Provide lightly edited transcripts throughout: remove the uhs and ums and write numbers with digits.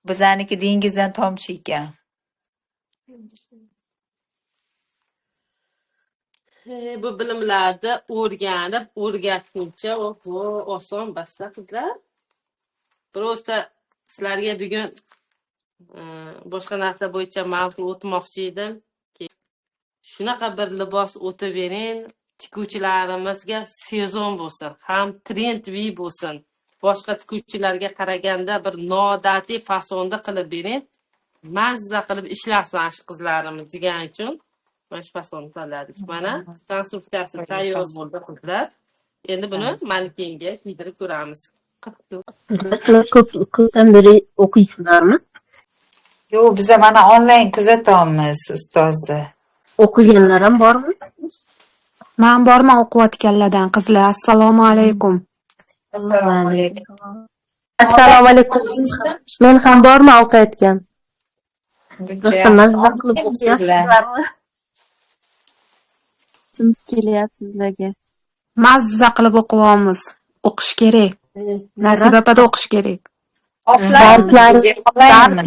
Bizaniki dengizdan tomchi ekan. Bu bilimlarni o'rganib, o'rgatguncha oson basda qizlar. Просто sizlarga bugun boshqa narsa bo'yicha mavzu o'tmoqchi edim. Shunaqa bir libos o'tib bering, tikuvchilarimizga sezon bo'lsin, ham trendli bo'lsin. Boshqa tikuvchilarga qaraganda bir noodatiy fasonda qilib bering. Mazza qilib ishlasin shu qizlarimiz degan uchun mana shu fasonni tanladik. Mana konstruksiyasi tayyor bo'ldi qizlar. Endi buni mankenga kiydirib ko'ramiz. Sizlar ko'pdan beri o'qiysizlarmi? Yo'q, biz mana onlayn kuzatyapmiz ustozni. O'qiganlar ham bormi? Men borman o'qiyotganlardan qizlar. Assalomu alaykum. Assalomu alaykum. Assalomu alaykum. Men ham borman o'qiyotgan. Mazza qilib o'qiyapsizlarmi? Siz kelyapsiz sizlarga. Mazza qilib o'qiyapmiz. O'qish kerak. Nasiba opada o'qish kerak. Darslarni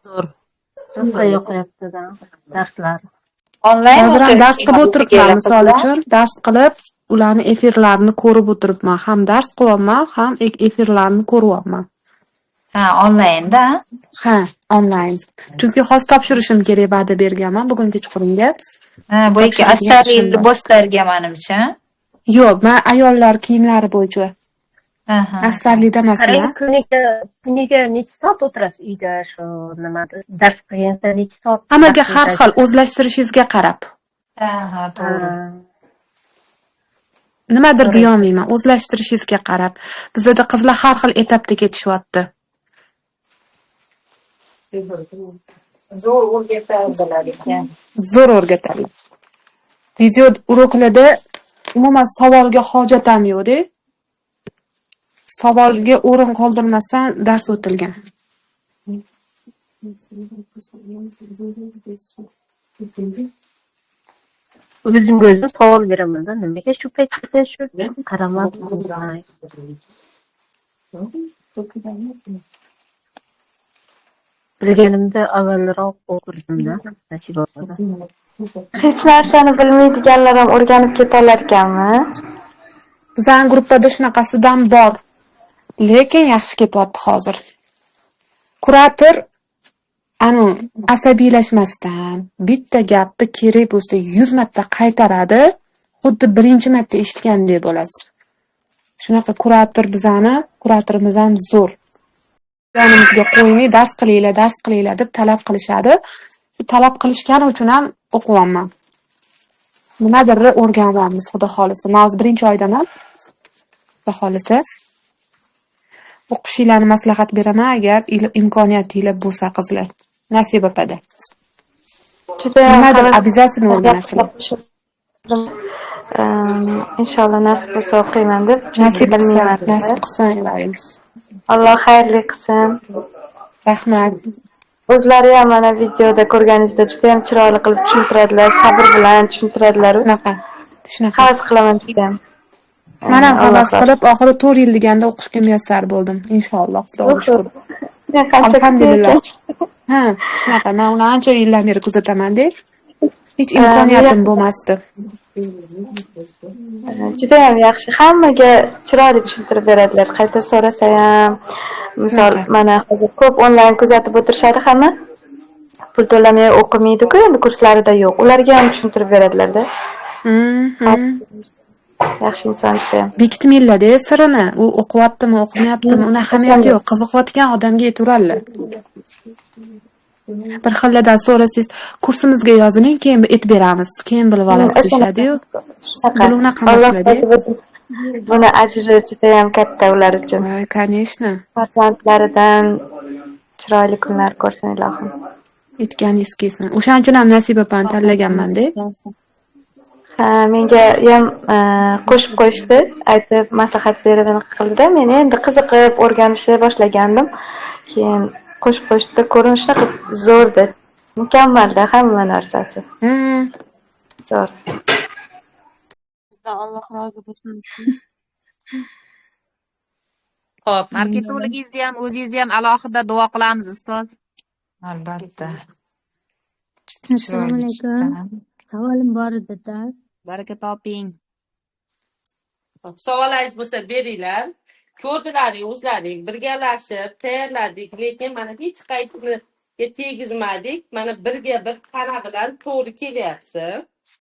zo'r. Bizda yo'qyapti-da darslar. Onlayn Hozir ham dars qilib o'tiribman, misol uchun dars qilib, ularni efirlarini ko'rib o'tiribman. Ham dars qilyapman, ham efirlarini ko'ryapman. Ha, onlaynda. Ha, onlayn. Chunki hozir topshirishim kerak va'da berganman bugun kechqurunga. Ha, bu ikki astarli liboslarga menimcha. Yo'q, men ayollar kiyimlari bo'yicha. Aha. Astarlida emasman. Kuniga necha soat o'tirasiz uyda shu nimada dars qilganda necha soat? Hammaga har xil o'zlashtirishingizga qarab. Aha, to'g'ri. Nimadir deyolmayman, o'zlashtirishingizga qarab. Bizda qizlar har xil etapda ketishyapti. Zo'r o'rgatadilar ekan. Zo'r o'rgatadilar. Video uroklarda umuman savolga hojat ham yo'q-da. Savolga o'rin qoldirmasdan dars o'tilgan. O'zimga o'zim savol beraman-da, nimaga shu paytgacha shu qaramabman? Bilganimda avvalroq o'qirdim-da, Nasiba opada. Hech narsani bilmaydiganlar ham o'rganib ketalar ekanmi? Bizning gruppada shunaqasidan bor. Lekin yaxshi ketyapti hozir. Kurator asabiylashmasdan bitta gapni kerak bo'lsa 100 marta qaytaradi, xuddi birinchi marta eshitgandek bo'lasiz. Shunaqa kuratorimiz ham zo'r. Yonimizga qo'ymay dars qilinglar deb talab qilishadi. Shu talab qilishgani uchun ham o'qiyapman. Nimadir o'rganyapmiz, xudo xolisa. Men hozir birinchi oydaman. Xudo xolisa. O'qishinglarni maslahat beraman agar imkoniyatingiz bo'lsa qizlar. Nasiba opada. Juda Nimadir обязательно o'rganasizlar. Inshaalloh nasib bo'lsa o'qiyman deb. Nasib qilsin iloyim. Alloh xayrli qilsin. Rahmat. O'zlari ham mana videoda ko'rganingizda juda ham chiroyli qilib tushuntiradilar, sabr bilan tushuntiradilar. Shunaqa. Havas qilaman juda ham. Men ham havas qilib, oxiri 4 yil deganda o'qishga muyassar bo'ldim, inshaalloh. Xudoga shukr. Alhamdulillah. Ha, shunaqa. Men uni ancha yildan beri kuzataman-da. Hech imkoniyatim bo'lmasdi. Juda ham yaxshi. Hammaga chiroyli tushuntirib beradilar. Qayta so'rasa ham, misol mana hozir ko'p onlayn kuzatib o'tirishadi hamma. Pul to'lamay o'qimaydi-ku, endi kurslarida yo'q. Ularga ham tushuntirib beradilar-da. Yaxshi inson juda ham. Bekitmanglar-da sirini. U o'qiyaptimi, o'qimayaptimi, uni ahamiyati yo'q. Qiziqayotgan odamga aytaveradilar. Bir xillardan so'rasangiz, kursimizga yoziling, keyin aytib beramiz. Keyin bilib olasiz deyishadi-yu. Bunaqa masala-da. Buni ajri juda ham katta ular uchun. Конечно. Farzandlaridan chiroyli kunlar ko'rsin ilohim. Aytganingiz kelsin. O'shaning uchun ham Nasiba opani tanlaganman-da. Ha, menga ham qo'shib qo'yishdi, aytib maslahat berib qildi-da. Men endi qiziqib o'rganishni boshlagandim. Keyin qo'shib qo'yishdi, ko'rinishda zo'rdi. Mukammalda hamma narsasi. Zo'r. Alloh rozi bo'lsin. Xo'p. Marketologingizni ham o'zingizni ham alohida duo qilamiz ustoz. Albatta. Juda Assalomu chiroyli alaykum. chiqqan. Savolim bor edi-da. Baraka toping. Savolingiz bo'lsa beringlar. Ko'rdilaring o'zlaring birgalashib tayyorladik, lekin mana hech qaysisiga tegizmadik. Mana birga bir qana bilan to'g'ri kelyapti.